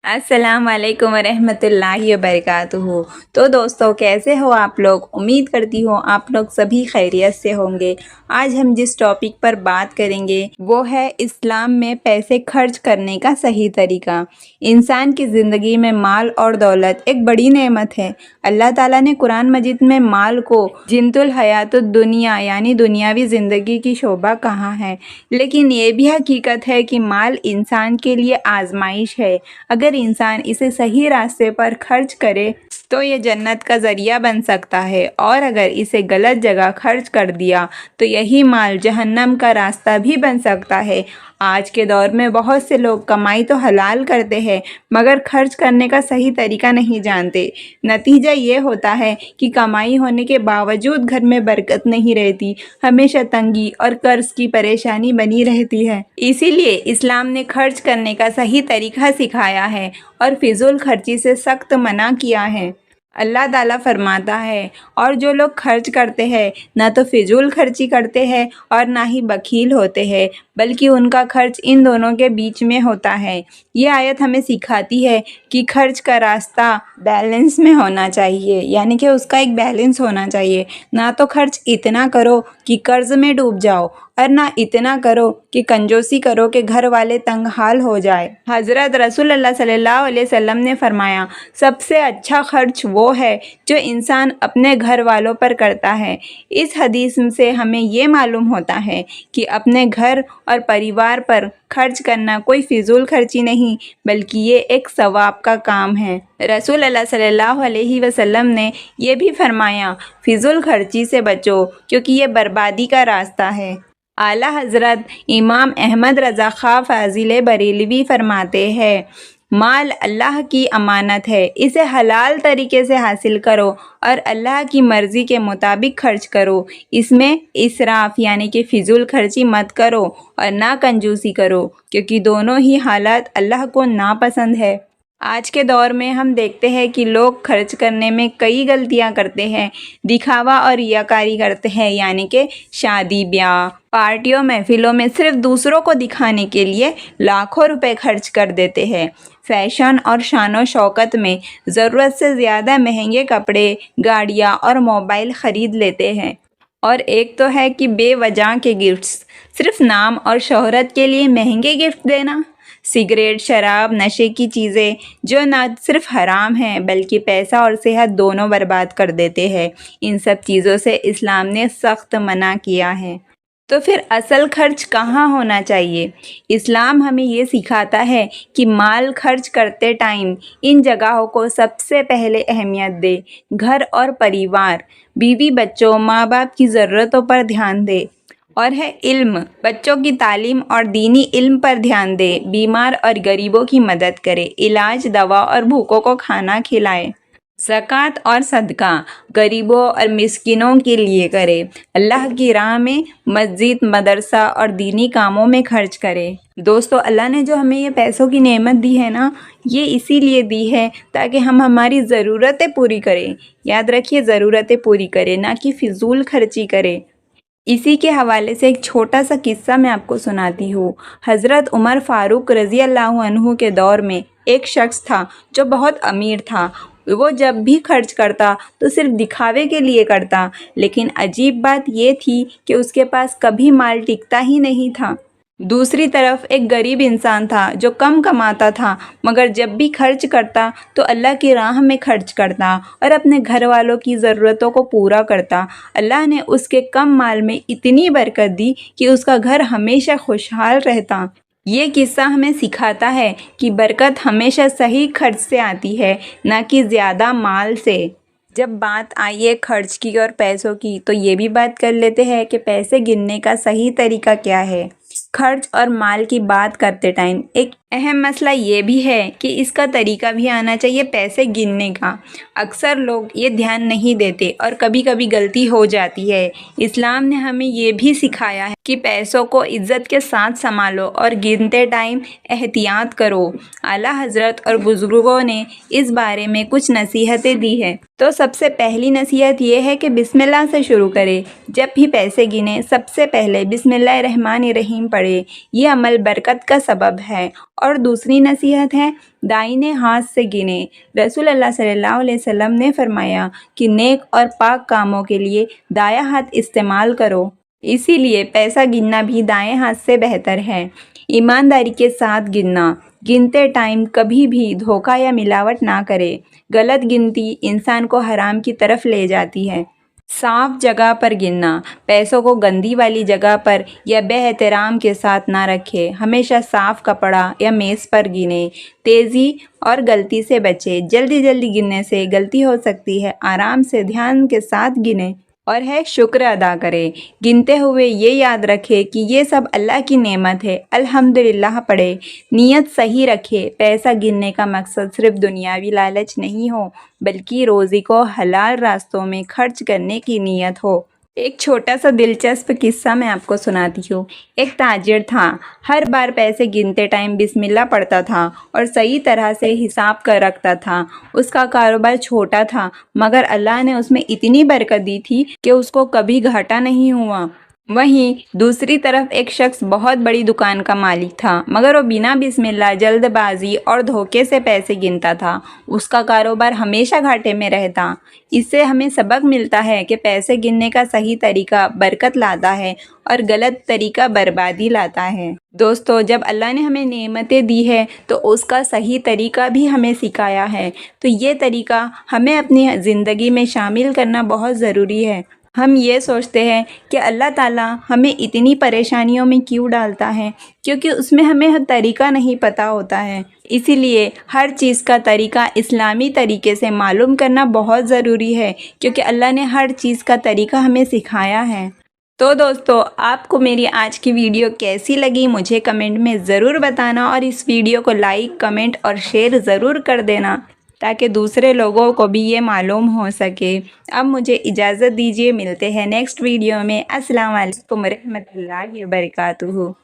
अस्सलाम वालेकुम वरहमतुल्लाहि वबरकातुहू। तो दोस्तों, कैसे हो आप लोग? उम्मीद करती हूँ आप लोग सभी खैरियत से होंगे। आज हम जिस टॉपिक पर बात करेंगे वो है इस्लाम में पैसे खर्च करने का सही तरीका। इंसान की ज़िंदगी में माल और दौलत एक बड़ी नेमत है। अल्लाह ताला ने कुरान मजीद में माल को जिनतुल हयातुद दुनिया यानी दुनियावी ज़िंदगी की शोभा कहा है, लेकिन ये भी हकीकत है कि माल इंसान के लिए आजमाइश है। अगर इंसान इसे सही रास्ते पर खर्च करे तो ये जन्नत का ज़रिया बन सकता है, और अगर इसे गलत जगह खर्च कर दिया तो यही माल जहन्नम का रास्ता भी बन सकता है। आज के दौर में बहुत से लोग कमाई तो हलाल करते हैं मगर खर्च करने का सही तरीका नहीं जानते। नतीजा ये होता है कि कमाई होने के बावजूद घर में बरकत नहीं रहती, हमेशा तंगी और कर्ज की परेशानी बनी रहती है। इसीलिए इस्लाम ने खर्च करने का सही तरीका सिखाया है और फिजूल खर्ची से सख्त मना किया है। अल्लाह ताला फरमाता है, और जो लोग खर्च करते हैं ना तो फिजूल खर्ची करते हैं और ना ही बखील होते हैं, बल्कि उनका खर्च इन दोनों के बीच में होता है। ये आयत हमें सिखाती है कि खर्च का रास्ता बैलेंस में होना चाहिए, यानी कि उसका एक बैलेंस होना चाहिए। ना तो खर्च इतना करो कि कर्ज में डूब जाओ और ना इतना करो कि कंजूसी करो कि घर वाले तंग हाल हो जाए। हज़रत रसूलुल्लाह सल्लल्लाहु अलैहि वसल्लम ने फरमाया, सबसे अच्छा खर्च वो है जो इंसान अपने घर वालों पर करता है। इस हदीस से हमें ये मालूम होता है कि अपने घर और परिवार पर खर्च करना कोई फिजूल खर्ची नहीं, बल्कि ये एक सवाब का काम है। रसूल अल्लाह सल्लल्लाहु अलैहि वसल्लम ने ये भी फरमाया, फिजूल खर्ची से बचो क्योंकि ये बर्बादी का रास्ता है। आला हज़रत इमाम अहमद रज़ा ख़ां फ़ाज़िल बरेलवी फरमाते हैं, माल अल्लाह की अमानत है, इसे हलाल तरीके से हासिल करो और अल्लाह की मर्ज़ी के मुताबिक खर्च करो। इसमें इसराफ यानी कि फ़िज़ूल खर्ची मत करो और ना कंजूसी करो, क्योंकि दोनों ही हालात अल्लाह को नापसंद है। आज के दौर में हम देखते हैं कि लोग खर्च करने में कई गलतियां करते हैं। दिखावा और रियाकारी करते हैं, यानी कि शादी ब्याह पार्टियों महफिलों में सिर्फ दूसरों को दिखाने के लिए लाखों रुपए खर्च कर देते हैं। फैशन और शानो शौकत में ज़रूरत से ज़्यादा महंगे कपड़े, गाड़ियाँ और मोबाइल ख़रीद लेते हैं। और एक तो है कि बेवजह के गिफ्ट्स, सिर्फ नाम और शोहरत के लिए महंगे गिफ्ट देना। सिगरेट, शराब, नशे की चीज़ें जो ना सिर्फ हराम हैं बल्कि पैसा और सेहत दोनों बर्बाद कर देते हैं। इन सब चीज़ों से इस्लाम ने सख्त मना किया है। तो फिर असल खर्च कहाँ होना चाहिए? इस्लाम हमें ये सिखाता है कि माल खर्च करते टाइम इन जगहों को सबसे पहले अहमियत दे। घर और परिवार, बीवी बच्चों, माँ बाप की ज़रूरतों पर ध्यान दे। और है इल्म, बच्चों की तालीम और दीनी इल्म पर ध्यान दे। बीमार और गरीबों की मदद करे, इलाज, दवा और भूखों को खाना खिलाए। ज़कात और सदका गरीबों और मिस्किनों के लिए करे। अल्लाह की राह में मस्जिद, मदरसा और दीनी कामों में खर्च करे। दोस्तों, अल्लाह ने जो हमें ये पैसों की नेमत दी है ना, ये इसीलिए दी है ताकि हम हमारी ज़रूरतें पूरी करें। याद रखिए, ज़रूरतें पूरी करें, ना कि फ़िजूल खर्ची करें। इसी के हवाले से एक छोटा सा किस्सा मैं आपको सुनाती हूँ। हज़रत उमर फ़ारूक रज़ी अल्लाह अन्हु के दौर में एक शख्स था जो बहुत अमीर था। वो जब भी खर्च करता तो सिर्फ दिखावे के लिए करता, लेकिन अजीब बात ये थी कि उसके पास कभी माल टिकता ही नहीं था। दूसरी तरफ एक गरीब इंसान था जो कम कमाता था, मगर जब भी खर्च करता तो अल्लाह की राह में खर्च करता और अपने घर वालों की ज़रूरतों को पूरा करता। अल्लाह ने उसके कम माल में इतनी बरकत दी कि उसका घर हमेशा खुशहाल रहता। ये किस्सा हमें सिखाता है कि बरकत हमेशा सही खर्च से आती है, ना कि ज़्यादा माल से। जब बात आई है खर्च की और पैसों की, तो ये भी बात कर लेते हैं कि पैसे गिनने का सही तरीका क्या है। खर्च और माल की बात करते टाइम एक अहम मसला ये भी है कि इसका तरीका भी आना चाहिए पैसे गिनने का। अक्सर लोग ये ध्यान नहीं देते और कभी कभी गलती हो जाती है। इस्लाम ने हमें ये भी सिखाया है कि पैसों को इज़्ज़त के साथ संभालो और गिनते टाइम एहतियात करो। आला हज़रत और बुज़ुर्गों ने इस बारे में कुछ नसीहतें दी है। तो सबसे पहली नसीहत ये है कि बिस्मिल्लाह से शुरू करें। जब भी पैसे गिने सबसे पहले बिस्मिल्लाहिर्रहमानिर्रहीम पढ़ें। پڑے، یہ عمل برکت کا سبب ہے۔ اور دوسری نصیحت ہے دائیں ہاتھ سے گنے۔ رسول اللہ صلی اللہ علیہ وسلم نے فرمایا کہ نیک اور پاک کاموں کے لیے دایاں ہاتھ استعمال کرو، اسی لیے پیسہ گننا بھی دائیں ہاتھ سے بہتر ہے۔ ایمانداری کے ساتھ گننا، گنتے ٹائم کبھی بھی دھوکہ یا ملاوٹ نہ کرے۔ غلط گنتی انسان کو حرام کی طرف لے جاتی ہے۔ صاف جگہ پر گننا، پیسوں کو گندی والی جگہ پر یا بے احترام کے ساتھ نہ رکھے، ہمیشہ صاف کپڑا یا میز پر گنے۔ تیزی اور غلطی سے بچے، جلدی گننے سے غلطی ہو سکتی ہے، آرام سے دھیان کے ساتھ گنے اور ہے شکر ادا کرے۔ گنتے ہوئے یہ یاد رکھے کہ یہ سب اللہ کی نعمت ہے، الحمدللہ پڑھے۔ نیت صحیح رکھے، پیسہ گننے کا مقصد صرف دنیاوی لالچ نہیں ہو بلکہ روزی کو حلال راستوں میں خرچ کرنے کی نیت ہو۔ ایک چھوٹا سا دلچسپ قصہ میں آپ کو سناتی ہوں۔ ایک تاجر تھا، ہر بار پیسے گنتے ٹائم بسم اللہ پڑھتا تھا اور صحیح طرح سے حساب کر رکھتا تھا۔ اس کا کاروبار چھوٹا تھا مگر اللہ نے اس میں اتنی برکت دی تھی کہ اس کو کبھی گھاٹا نہیں ہوا۔ وہیں دوسری طرف ایک شخص بہت بڑی دکان کا مالک تھا مگر وہ بنا بسم اللہ، جلد بازی اور دھوکے سے پیسے گنتا تھا۔ اس کا کاروبار ہمیشہ گھاٹے میں رہتا۔ اس سے ہمیں سبق ملتا ہے کہ پیسے گننے کا صحیح طریقہ برکت لاتا ہے اور غلط طریقہ بربادی لاتا ہے۔ دوستو، جب اللہ نے ہمیں نعمتیں دی ہے تو اس کا صحیح طریقہ بھی ہمیں سکھایا ہے، تو یہ طریقہ ہمیں اپنی زندگی میں شامل کرنا بہت ضروری ہے۔ ہم یہ سوچتے ہیں کہ اللہ تعالیٰ ہمیں اتنی پریشانیوں میں کیوں ڈالتا ہے، کیونکہ اس میں ہمیں طریقہ نہیں پتہ ہوتا ہے۔ اسی لیے ہر چیز کا طریقہ اسلامی طریقے سے معلوم کرنا بہت ضروری ہے، کیونکہ اللہ نے ہر چیز کا طریقہ ہمیں سکھایا ہے۔ تو دوستو، آپ کو میری آج کی ویڈیو کیسی لگی مجھے کمنٹ میں ضرور بتانا، اور اس ویڈیو کو لائک، کمنٹ اور شیئر ضرور کر دینا تاکہ دوسرے لوگوں کو بھی یہ معلوم ہو سکے۔ اب مجھے اجازت دیجیے، ملتے ہیں نیکسٹ ویڈیو میں۔ السلام علیکم ورحمۃ اللہ وبرکاتہ۔